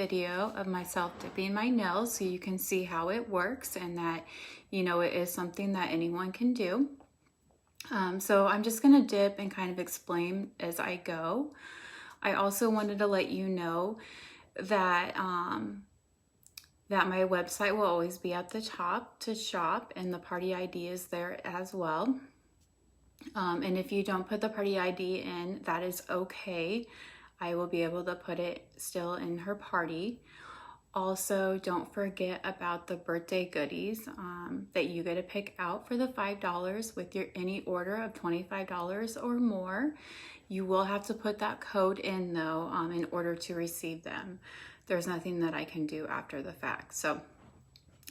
Video of myself dipping my nails so you can see how it works and that it is something that anyone can do. So I'm just gonna dip and kind of explain as I go. I also wanted to let you know that that my website will always be at the top to shop, and the party ID is there as well. And if you don't put the party ID in, that is okay. I will be able to put it still in her party. Also, don't forget about the birthday goodies that you get to pick out for the $5 with your any order of $25 or more. You will have to put that code in though in order to receive them. There's nothing that I can do after the fact. So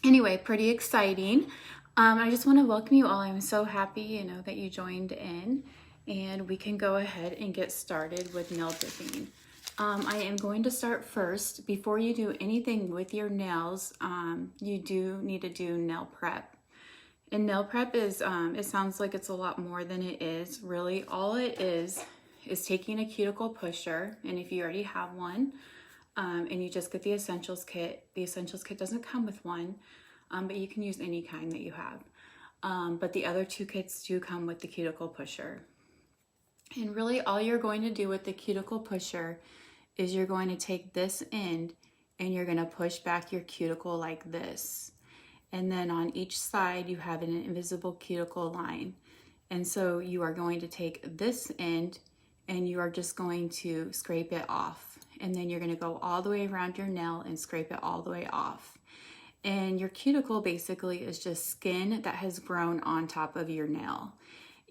anyway, pretty exciting. I just want to welcome you all. I'm so happy, that you joined in, and we can go ahead and get started with nail dipping. I am going to start first. Before you do anything with your nails, you do need to do nail prep. And nail prep is, it sounds like it's a lot more than it is. Really, all it is taking a cuticle pusher, and if you already have one, and you just get the essentials kit. The essentials kit doesn't come with one, but you can use any kind that you have. But the other two kits do come with the cuticle pusher. And really all you're going to do with the cuticle pusher is you're going to take this end and you're going to push back your cuticle like this. And then on each side you have an invisible cuticle line. And so you are going to take this end and you are just going to scrape it off. And then you're going to go all the way around your nail and scrape it all the way off. And your cuticle basically is just skin that has grown on top of your nail.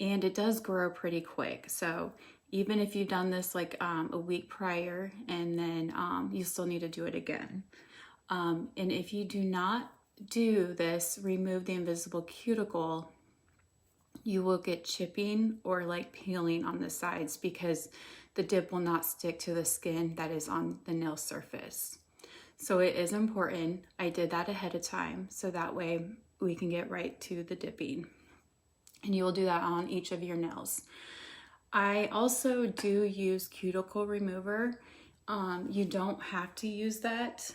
And it does grow pretty quick. So even if you've done this like a week prior, and then you still need to do it again. And if you do not do this, remove the invisible cuticle, you will get chipping or like peeling on the sides because the dip will not stick to the skin that is on the nail surface. So it is important. I did that ahead of time so that way we can get right to the dipping. And you will do that on each of your nails. I also do use cuticle remover. You don't have to use that.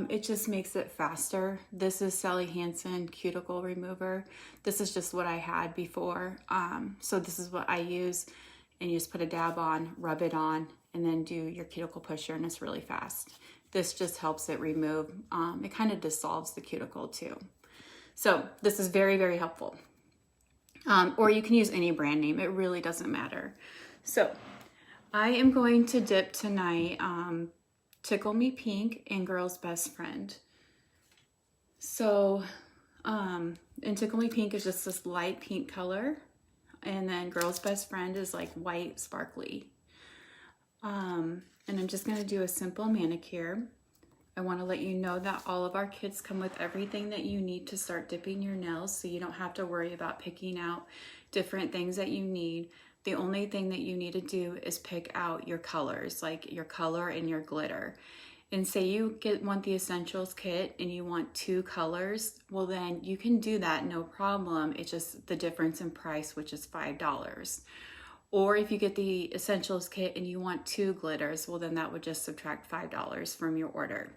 It just makes it faster. This is Sally Hansen cuticle remover. This is just what I had before. So this is what I use. And you just put a dab on, rub it on, and then do your cuticle pusher, and it's really fast. This just helps it remove. It kind of dissolves the cuticle too. So this is very, very helpful. Or you can use any brand name. It really doesn't matter. So I am going to dip tonight Tickle Me Pink and Girl's Best Friend. So, and Tickle Me Pink is just this light pink color. And then Girl's Best Friend is like white sparkly. And I'm just gonna do a simple manicure. I wanna let you know that all of our kits come with everything that you need to start dipping your nails, so you don't have to worry about picking out different things that you need. The only thing that you need to do is pick out your colors, like your color and your glitter. And say you want the essentials kit and you want 2 colors, well then you can do that, no problem. It's just the difference in price, which is $5. Or if you get the essentials kit and you want 2 glitters, well then that would just subtract $5 from your order.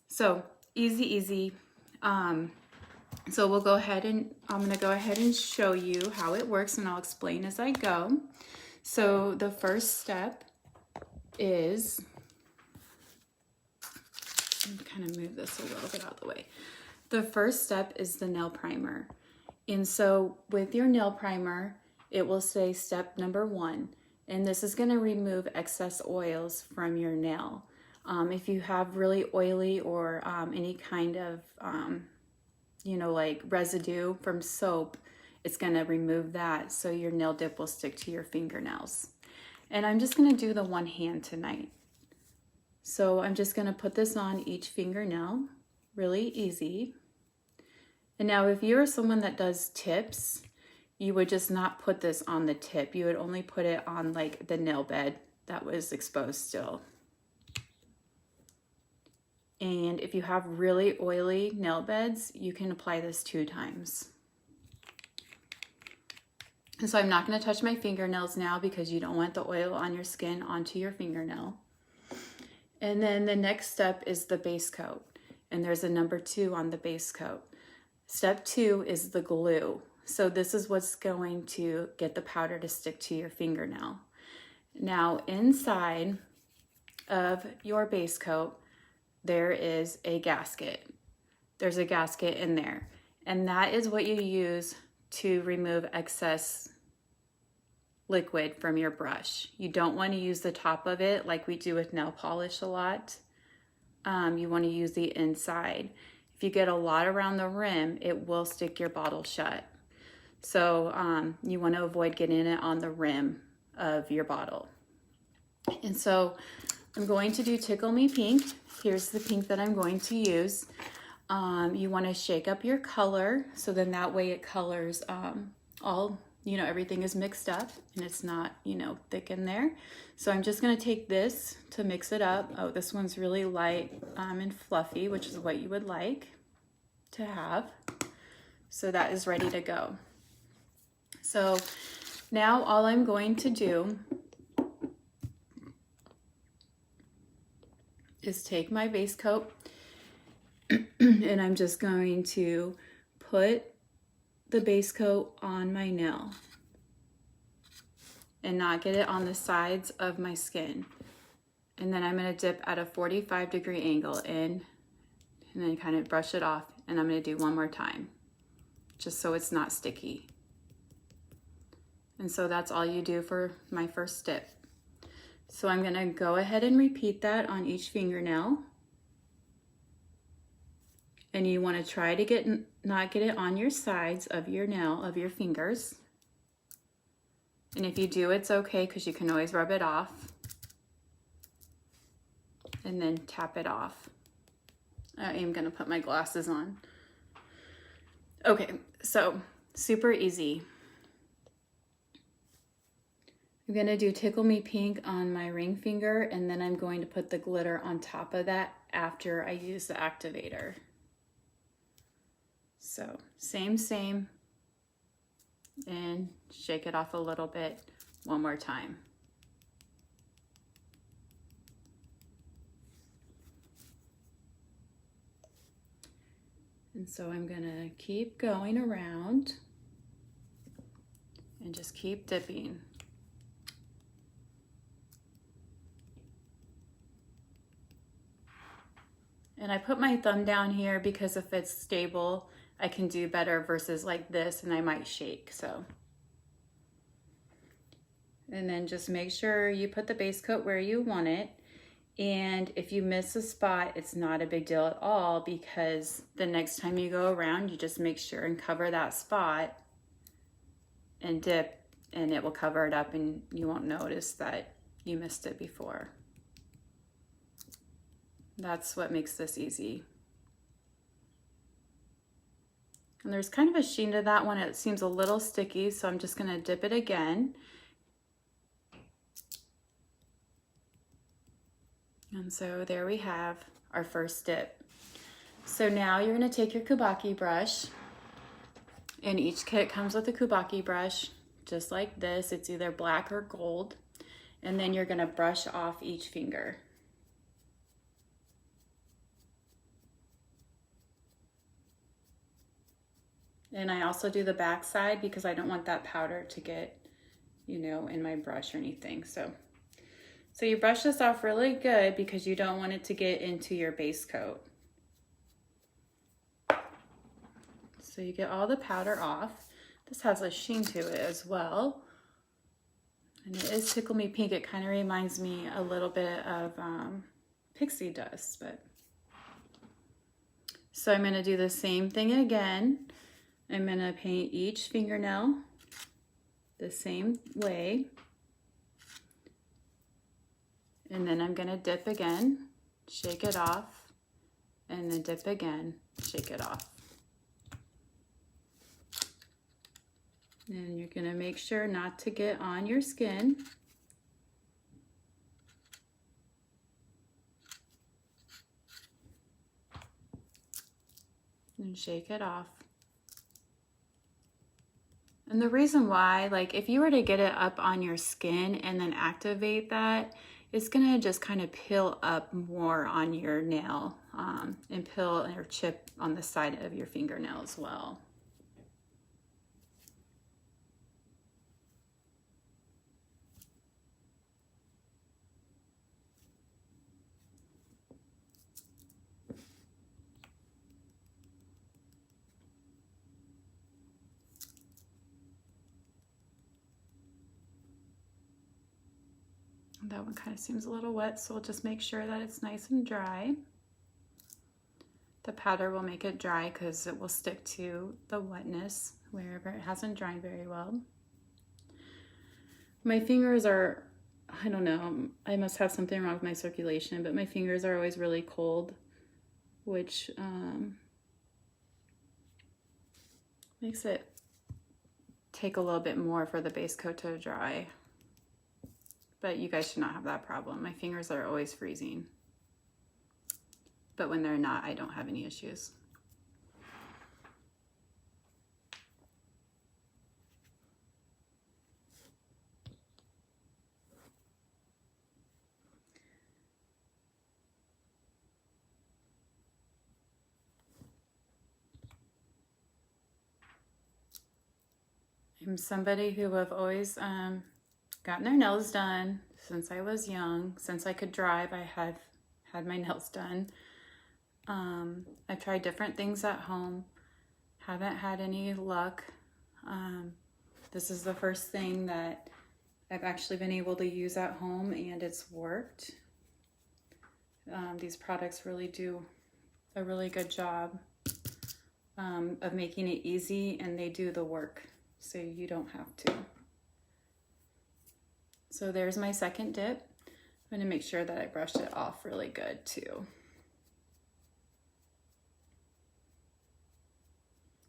So easy. So we'll go ahead and I'm gonna go ahead and show you how it works, and I'll explain as I go. So the first step is, kind of move this a little bit out of the way. The first step is the nail primer. And so with your nail primer, it will say step number 1, and this is going to remove excess oils from your nail. If you have really oily or any kind of, like residue from soap, it's going to remove that so your nail dip will stick to your fingernails. And I'm just going to do the one hand tonight. So I'm just going to put this on each fingernail, really easy. And now if you're someone that does tips, you would just not put this on the tip. You would only put it on like the nail bed that was exposed still. And if you have really oily nail beds, you can apply this 2 times. And so I'm not going to touch my fingernails now because you don't want the oil on your skin onto your fingernail. And then the next step is the base coat. And there's a number 2 on the base coat. Step 2 is the glue. So this is what's going to get the powder to stick to your fingernail. Now inside of your base coat, there is a gasket. There's a gasket in there. And that is what you use to remove excess liquid from your brush. You don't want to use the top of it like we do with nail polish a lot. You want to use the inside. If you get a lot around the rim, it will stick your bottle shut. So you want to avoid getting it on the rim of your bottle. And so I'm going to do Tickle Me Pink. Here's the pink that I'm going to use. You want to shake up your color so then that way it colors all, you know, everything is mixed up and it's not, you know, thick in there. So I'm just going to take this to mix it up. Oh, this one's really light and fluffy, which is what you would like to have. So that is ready to go. So now all I'm going to do is take my base coat and I'm just going to put the base coat on my nail and not get it on the sides of my skin. And then I'm going to dip at a 45-degree angle in and then kind of brush it off, and I'm going to do one more time just so it's not sticky. And so that's all you do for my first dip. So I'm going to go ahead and repeat that on each fingernail. And you want to try to not get it on your sides of your nail, of your fingers. And if you do, it's okay because you can always rub it off. And then tap it off. I am going to put my glasses on. Okay, so super easy. I'm going to do Tickle Me Pink on my ring finger, and then I'm going to put the glitter on top of that after I use the activator. So same, and shake it off a little bit one more time. And so I'm gonna keep going around and just keep dipping. And I put my thumb down here because if it's stable, I can do better versus like this and I might shake, so. And then just make sure you put the base coat where you want it. And if you miss a spot, it's not a big deal at all because the next time you go around, you just make sure and cover that spot and dip, and it will cover it up and you won't notice that you missed it before. That's what makes this easy. And there's kind of a sheen to that one. It seems a little sticky, so I'm just gonna dip it again. And so there we have our first dip. So now you're gonna take your kubaki brush, and each kit comes with a kubaki brush, just like this. It's either black or gold. And then you're gonna brush off each finger. And I also do the back side because I don't want that powder to get, you know, in my brush or anything. So you brush this off really good because you don't want it to get into your base coat. So you get all the powder off. This has a sheen to it as well. And it is Tickle Me Pink. It kind of reminds me a little bit of pixie dust, but. So I'm gonna do the same thing again. I'm gonna paint each fingernail the same way. And then I'm gonna dip again, shake it off, and then dip again, shake it off. And you're gonna make sure not to get on your skin. And shake it off. And the reason why, like if you were to get it up on your skin and then activate that, it's gonna just kind of peel up more on your nail and peel or chip on the side of your fingernail as well. That one kind of seems a little wet, so we'll just make sure that it's nice and dry. The powder will make it dry because it will stick to the wetness wherever it hasn't dried very well. My fingers are, I don't know, I must have something wrong with my circulation, but my fingers are always really cold, which makes it take a little bit more for the base coat to dry. But you guys should not have that problem. My fingers are always freezing. But when they're not, I don't have any issues. I'm somebody who have always gotten their nails done since I was young. Since I could drive, I have had my nails done. I've tried different things at home. Haven't had any luck. This is the first thing that I've actually been able to use at home, and it's worked. These products really do a really good job of making it easy, and they do the work, so you don't have to. So there's my second dip. I'm gonna make sure that I brushed it off really good too.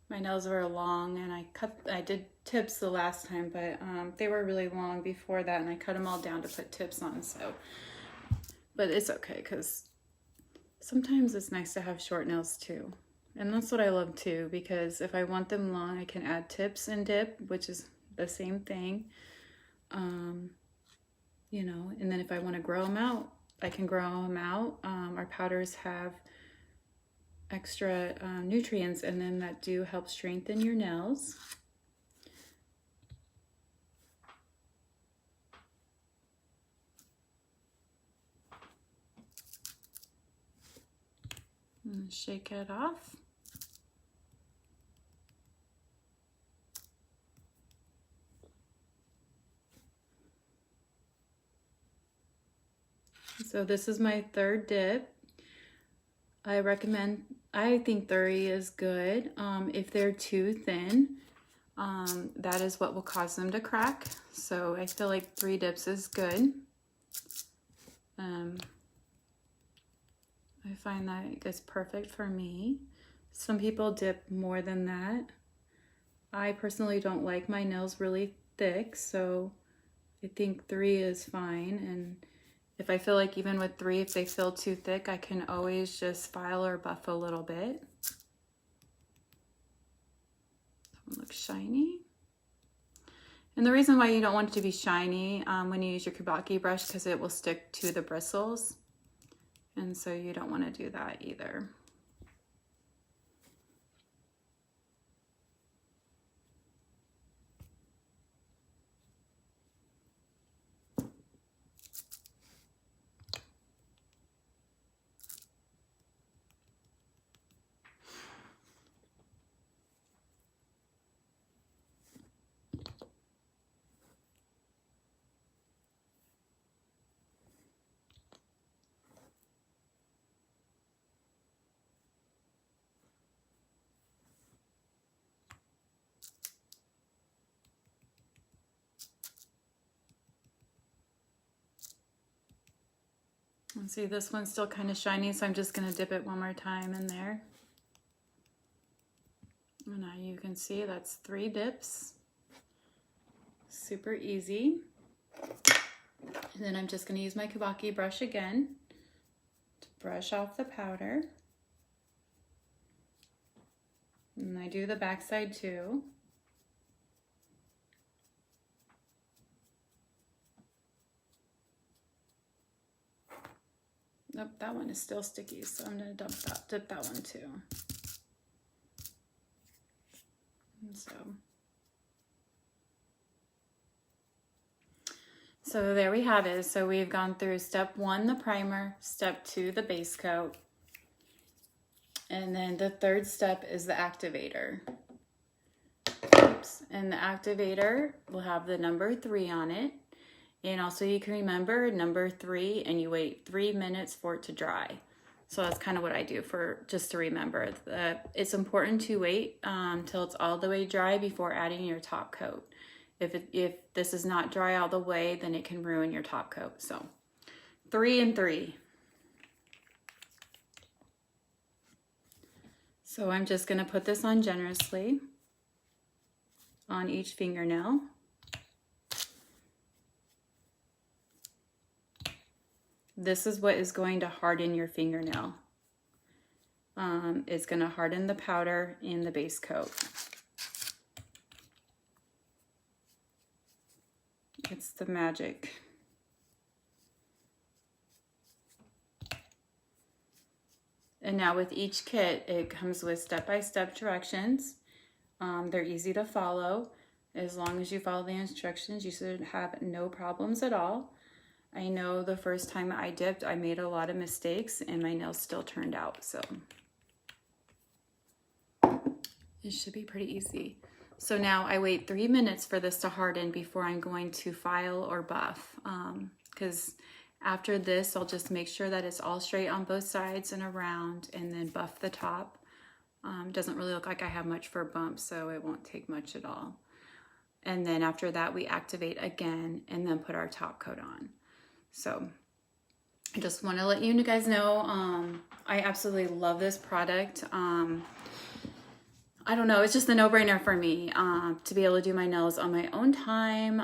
My nails were long, and I did tips the last time, but they were really long before that, and I cut them all down to put tips on. So, but it's okay, because sometimes it's nice to have short nails too. And that's what I love too, because if I want them long, I can add tips and dip, which is the same thing. You know, and then if I want to grow them out, I can grow them out. Our powders have extra nutrients in them that do help strengthen your nails. And shake it off. So this is my third dip. I think 30 is good. If they're too thin, that is what will cause them to crack. So I feel like 3 dips is good. I find that it's perfect for me. Some people dip more than that. I personally don't like my nails really thick, so I think 3 is fine. And if I feel like even with 3, if they feel too thick, I can always just file or buff a little bit. That one looks shiny. And the reason why you don't want it to be shiny when you use your Kubaki brush, because it will stick to the bristles. And so you don't want to do that either. And see, this one's still kind of shiny, so I'm just going to dip it one more time in there. And now you can see that's 3 dips. Super easy. And then I'm just going to use my Kubaki brush again to brush off the powder. And I do the back side too. Nope, that one is still sticky, so I'm gonna dip that one too. And so there we have it. So we've gone through step 1, the primer, step 2, the base coat, and then the third step is the activator. Oops. And the activator will have the number 3 on it. And also you can remember number 3 and you wait 3 minutes for it to dry. So that's kind of what I do just to remember. It's important to wait till it's all the way dry before adding your top coat. If this is not dry all the way, then it can ruin your top coat. So 3 and 3. So I'm just gonna put this on generously on each fingernail. This is what is going to harden your fingernail. It's gonna harden the powder in the base coat. It's the magic. And now with each kit, it comes with step-by-step directions. They're easy to follow. As long as you follow the instructions, you should have no problems at all. I know the first time I dipped, I made a lot of mistakes and my nails still turned out, so it should be pretty easy. So now I wait 3 minutes for this to harden before I'm going to file or buff, because after this, I'll just make sure that it's all straight on both sides and around, and then buff the top. Doesn't really look like I have much for bumps, so it won't take much at all. And then after that, we activate again and then put our top coat on. So I just want to let you guys know, I absolutely love this product. I don't know, it's just a no-brainer for me to be able to do my nails on my own time.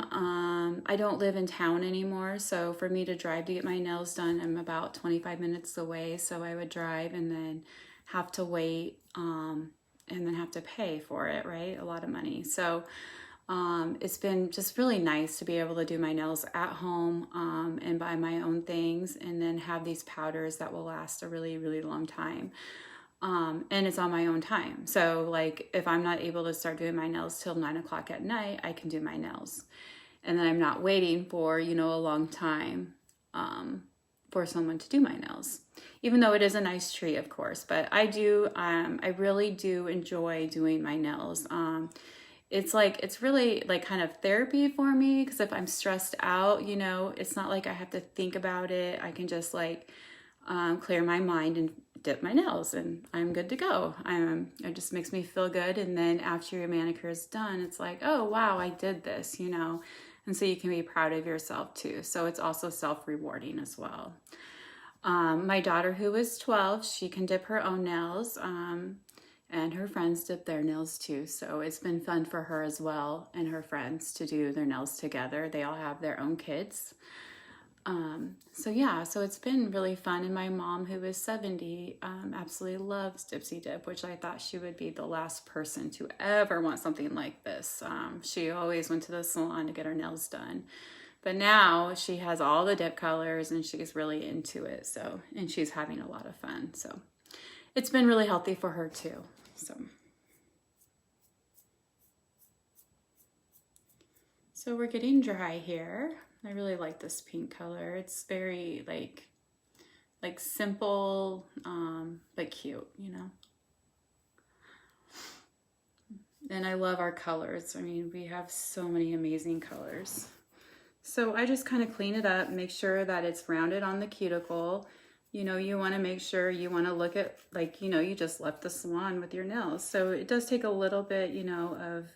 I don't live in town anymore, so for me to drive to get my nails done, I'm about 25 minutes away, so I would drive and then have to wait and then have to pay for it, right? A lot of money. So it's been just really nice to be able to do my nails at home and buy my own things and then have these powders that will last a really, really long time. And it's on my own time. So like if I'm not able to start doing my nails till 9 o'clock at night, I can do my nails. And then I'm not waiting for, you know, a long time for someone to do my nails. Even though it is a nice treat, of course, but I really do enjoy doing my nails. It's really like kind of therapy for me, because if I'm stressed out, you know, it's not like I have to think about it. I can just like clear my mind and dip my nails and I'm good to go. It just makes me feel good. And then after your manicure is done, it's like, oh, wow, I did this, you know, and so you can be proud of yourself too. So it's also self-rewarding as well. My daughter, who is 12, she can dip her own nails. And her friends dip their nails too. So it's been fun for her as well and her friends to do their nails together. They all have their own kits. So yeah, so it's been really fun. And my mom, who is 70, absolutely loves Dipsy Dip, which I thought she would be the last person to ever want something like this. She always went to the salon to get her nails done. But now she has all the dip colors and she's really into it. So, and she's having a lot of fun. So it's been really healthy for her too. So we're getting dry here. I really like this pink color. It's very like simple, but cute, you know? And I love our colors. I mean, we have so many amazing colors. So I just kind of clean it up, make sure that it's rounded on the cuticle. You know, you want to make sure you want to look at, like, you know, you just left the salon with your nails. So it does take a little bit, you know, of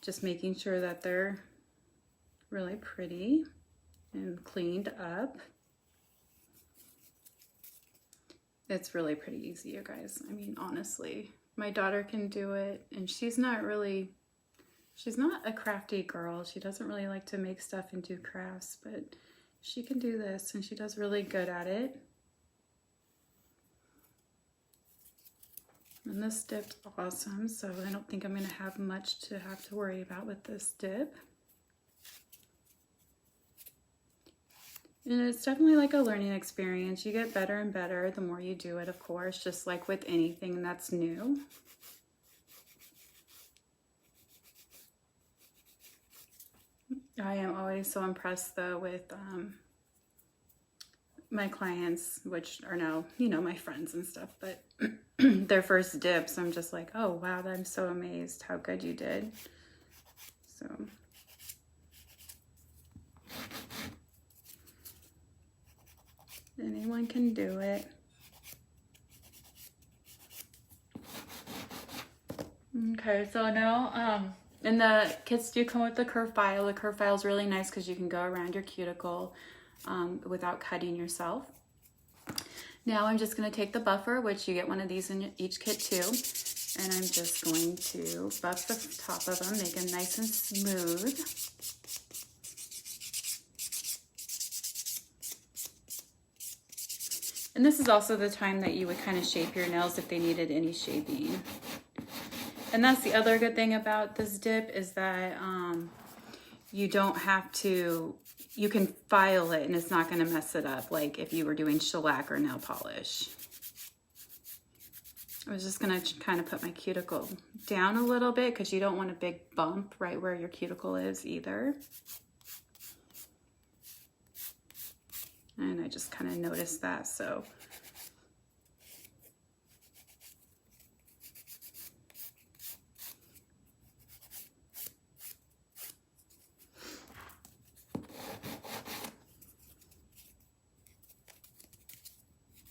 just making sure that they're really pretty and cleaned up. It's really pretty easy, you guys. I mean, honestly, my daughter can do it, and she's not a crafty girl. She doesn't really like to make stuff and do crafts, but she can do this, and she does really good at it. And this dip's awesome, so I don't think I'm going to have much to have to worry about with this dip. And it's definitely like a learning experience. You get better and better the more you do it, of course, just like with anything that's new. I am always so impressed though with my clients, which are now, you know, my friends and stuff, but their first dips, I'm just like, oh wow, I'm so amazed how good you did. So anyone can do it. Okay, so now, and the kits do come with the curve file. The curve file is really nice because you can go around your cuticle without cutting yourself. Now I'm just going to take the buffer, which you get one of these in each kit too, and I'm just going to buff the top of them, make them nice and smooth. And this is also the time that you would kind of shape your nails if they needed any shaping. And that's the other good thing about this dip is that you don't have to, you can file it and it's not going to mess it up like if you were doing shellac or nail polish. I was just going to kind of put my cuticle down a little bit because you don't want a big bump right where your cuticle is either. And I just kind of noticed that, so.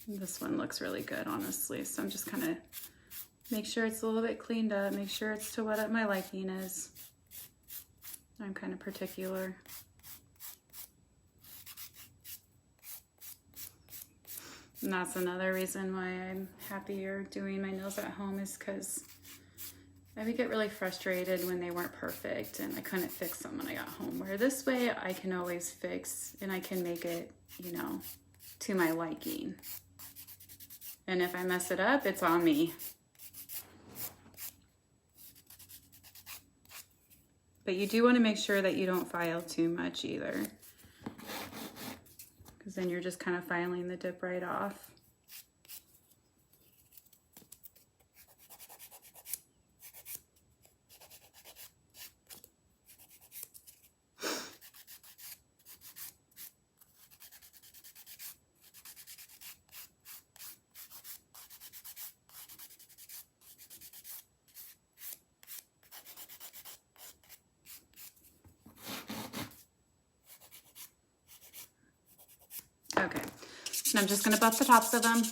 This one looks really good, honestly. So I'm just kind of make sure it's a little bit cleaned up, make sure it's to what my liking is. I'm kind of particular. And that's another reason why I'm happier doing my nails at home is because I would get really frustrated when they weren't perfect and I couldn't fix them when I got home. Where this way I can always fix and I can make it, you know, to my liking. And if I mess it up, it's on me. But you do want to make sure that you don't file too much either, because then you're just kind of filing the dip right off. Okay, and I'm just going to buff the tops of them.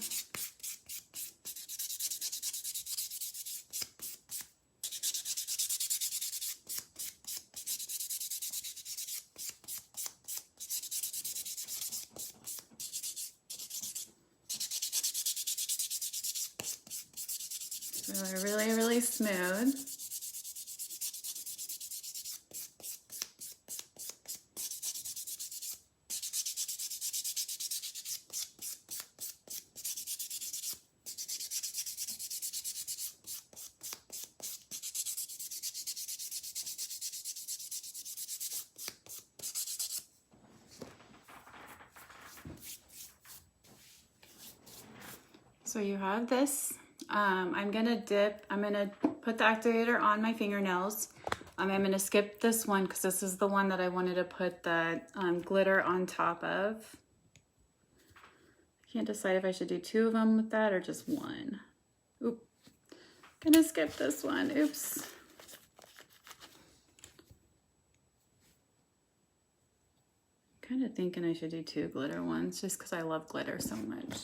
So they're really, really smooth. So you have this. I'm gonna dip, I'm gonna put the activator on my fingernails. I'm gonna skip this one because this is the one that I wanted to put the glitter on top of. I can't decide if I should do 2 of them with that or just 1. Oop, gonna skip this one, oops. Kind of thinking I should do 2 glitter ones just because I love glitter so much.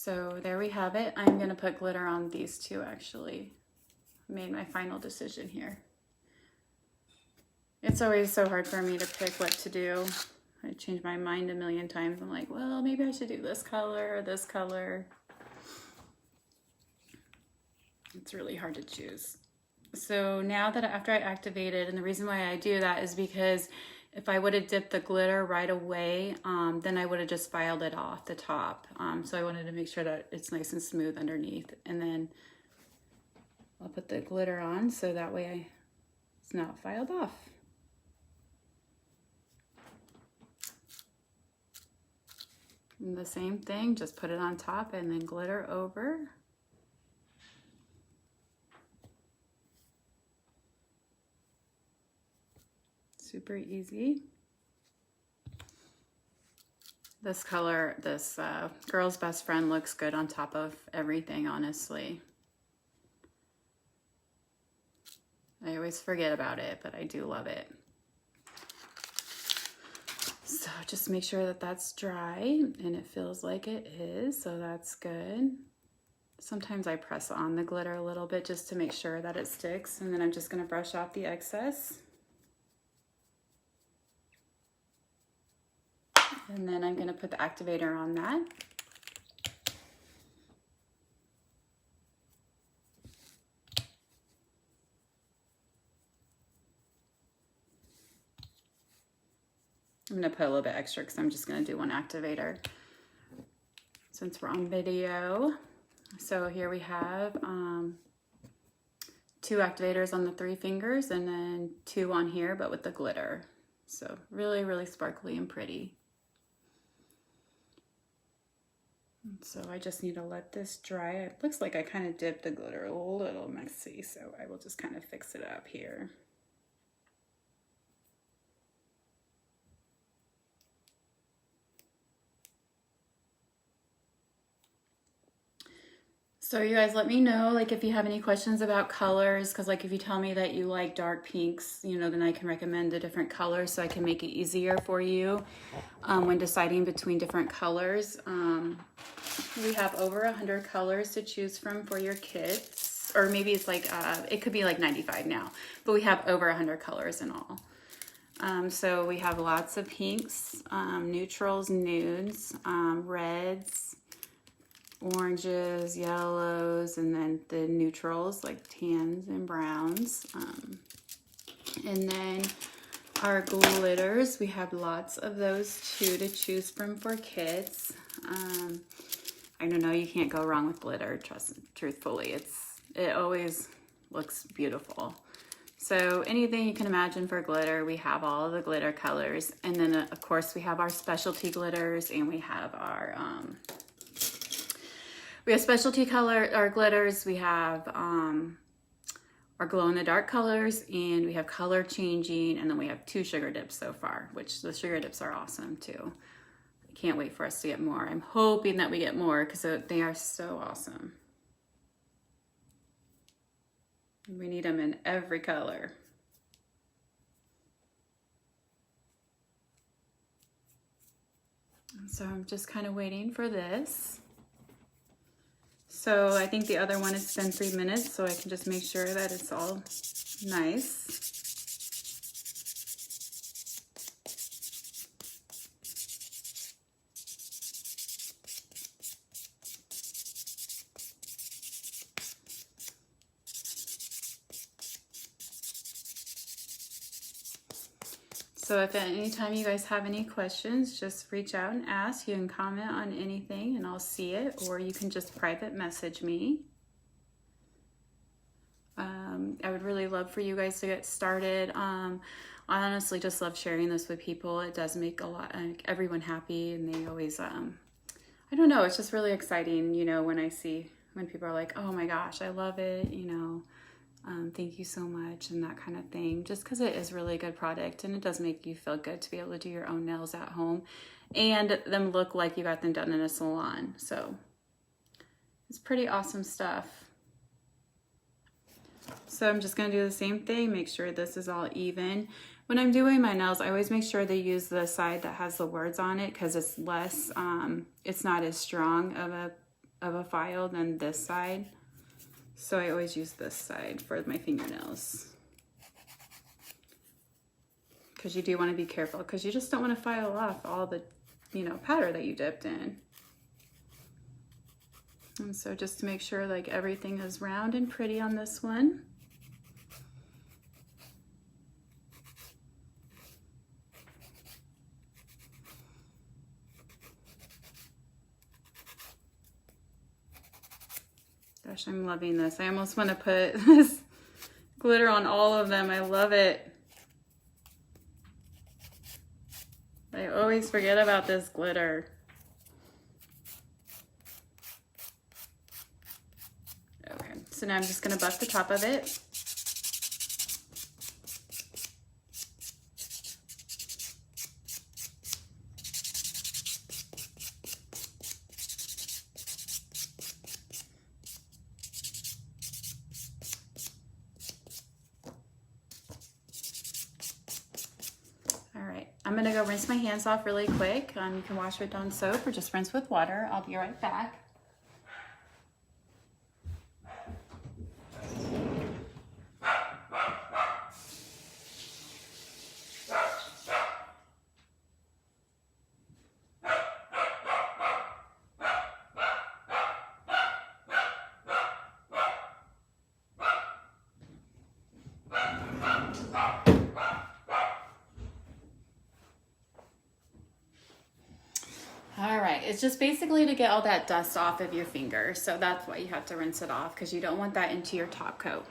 So there we have it. I'm gonna put glitter on these 2 actually. I made my final decision here. It's always so hard for me to pick what to do. I change my mind a million times. I'm like, well, maybe I should do this color or this color. It's really hard to choose. So now that after I activated, and the reason why I do that is because if I would have dipped the glitter right away, then I would have just filed it off the top. So I wanted to make sure that it's nice and smooth underneath. And then I'll put the glitter on so that way it's not filed off. And the same thing, just put it on top and then glitter over. Super easy. This color, this Girl's Best Friend looks good on top of everything, honestly. I always forget about it, but I do love it. So just make sure that that's dry, and it feels like it is, so that's good. Sometimes I press on the glitter a little bit just to make sure that it sticks, and then I'm just gonna brush off the excess. And then I'm gonna put the activator on that. I'm gonna put a little bit extra because I'm just gonna do one activator since we're on video. So here we have 2 activators on the 3 fingers and then 2 on here, but with the glitter. So really, really sparkly and pretty. So I just need to let this dry. It looks like I kind of dipped the glitter a little messy, so I will just kind of fix it up here. So you guys let me know, like, if you have any questions about colors, because like if you tell me that you like dark pinks, you know, then I can recommend the different colors so I can make it easier for you when deciding between different colors. We have over 100 colors to choose from for your kids, or maybe it's like, it could be like 95 now, but we have over 100 colors in all. So we have lots of pinks, neutrals, nudes, reds, oranges, yellows, and then the neutrals like tans and browns. And then our glitters, we have lots of those too to choose from for kids. I don't know, you can't go wrong with glitter, truthfully. It always looks beautiful. So anything you can imagine for glitter, we have all of the glitter colors. And then of course we have our specialty glitters, and we have our specialty color, our glitters, we have our glow in the dark colors, and we have color changing, and then we have 2 sugar dips so far, which the sugar dips are awesome too. I can't wait for us to get more. I'm hoping that we get more because they are so awesome. We need them in every color. So I'm just kind of waiting for this. So I think the other one has been 3 minutes, so I can just make sure that it's all nice. So if at any time you guys have any questions, just reach out and ask. You can comment on anything and I'll see it, or you can just private message me. I would really love for you guys to get started. I honestly just love sharing this with people. It does make everyone happy, and they always, I don't know, it's just really exciting, you know, when people are like, oh my gosh, I love it, you know. Thank you so much, and that kind of thing, just because it is really a good product, and it does make you feel good to be able to do your own nails at home and them look like you got them done in a salon. So it's pretty awesome stuff. So I'm just going to do the same thing, make sure this is all even. When I'm doing my nails, I always make sure to use the side that has the words on it, because it's less, it's not as strong of a file than this side. So I always use this side for my fingernails, because you do want to be careful, because you just don't want to file off all the, you know, powder that you dipped in. And so just to make sure like everything is round and pretty on this one. Gosh, I'm loving this. I almost want to put this glitter on all of them. I love it. I always forget about this glitter. Okay, so now I'm just gonna buff the top of it. I'm gonna go rinse my hands off really quick. You can wash with Dawn soap or just rinse with water. I'll be right back. All right, it's just basically to get all that dust off of your finger. So that's why you have to rinse it off, because you don't want that into your top coat.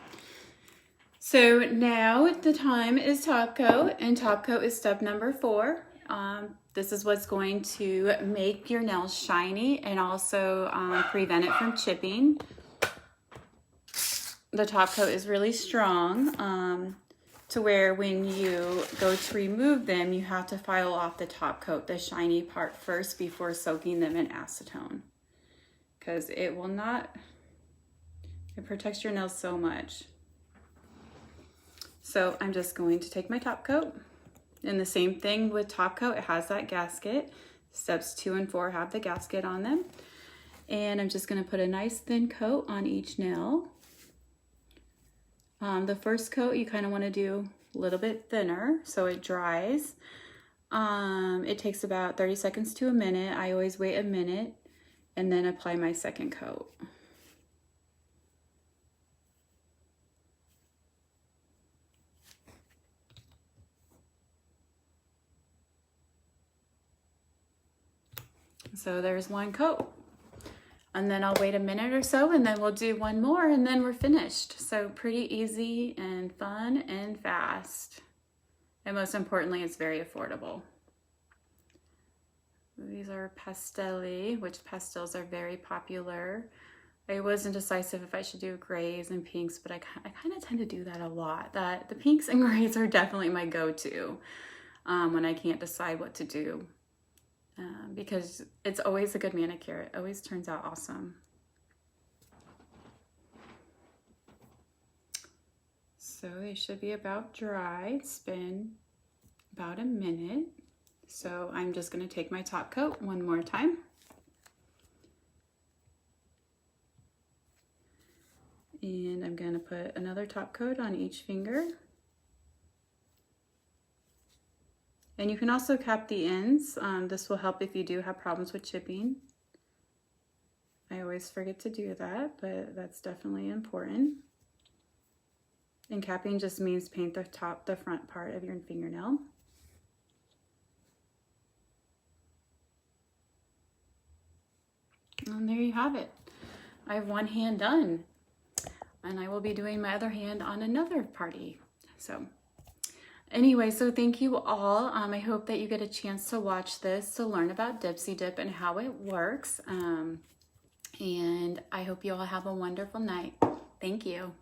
So now the time is top coat, and top coat is step number 4. This is what's going to make your nails shiny and also prevent it from chipping. The top coat is really strong. To where when you go to remove them, you have to file off the top coat, the shiny part first before soaking them in acetone. Because it will not, it protects your nails so much. So I'm just going to take my top coat. And the same thing with top coat, it has that gasket. Steps 2 and 4 have the gasket on them. And I'm just gonna put a nice thin coat on each nail. The first coat you kind of want to do a little bit thinner so it dries. It takes about 30 seconds to a minute. I always wait a minute and then apply my second coat. So there's one coat. And then I'll wait a minute or so, and then we'll do one more, and then we're finished. So pretty easy and fun and fast. And most importantly, it's very affordable. These are pastelli, which pastels are very popular. I was indecisive if I should do grays and pinks, but I kind of tend to do that a lot. The pinks and grays are definitely my go-to when I can't decide what to do. Because it's always a good manicure. It always turns out awesome. So they should be about dry. It's been about a minute. So I'm just going to take my top coat one more time. And I'm going to put another top coat on each finger. And you can also cap the ends. This will help if you do have problems with chipping. I always forget to do that, but that's definitely important. And capping just means paint the front part of your fingernail. And there you have it. I have one hand done. And I will be doing my other hand on another party. So anyway, so thank you all. I hope that you get a chance to watch this to learn about Dipsy Dip and how it works. And I hope you all have a wonderful night. Thank you.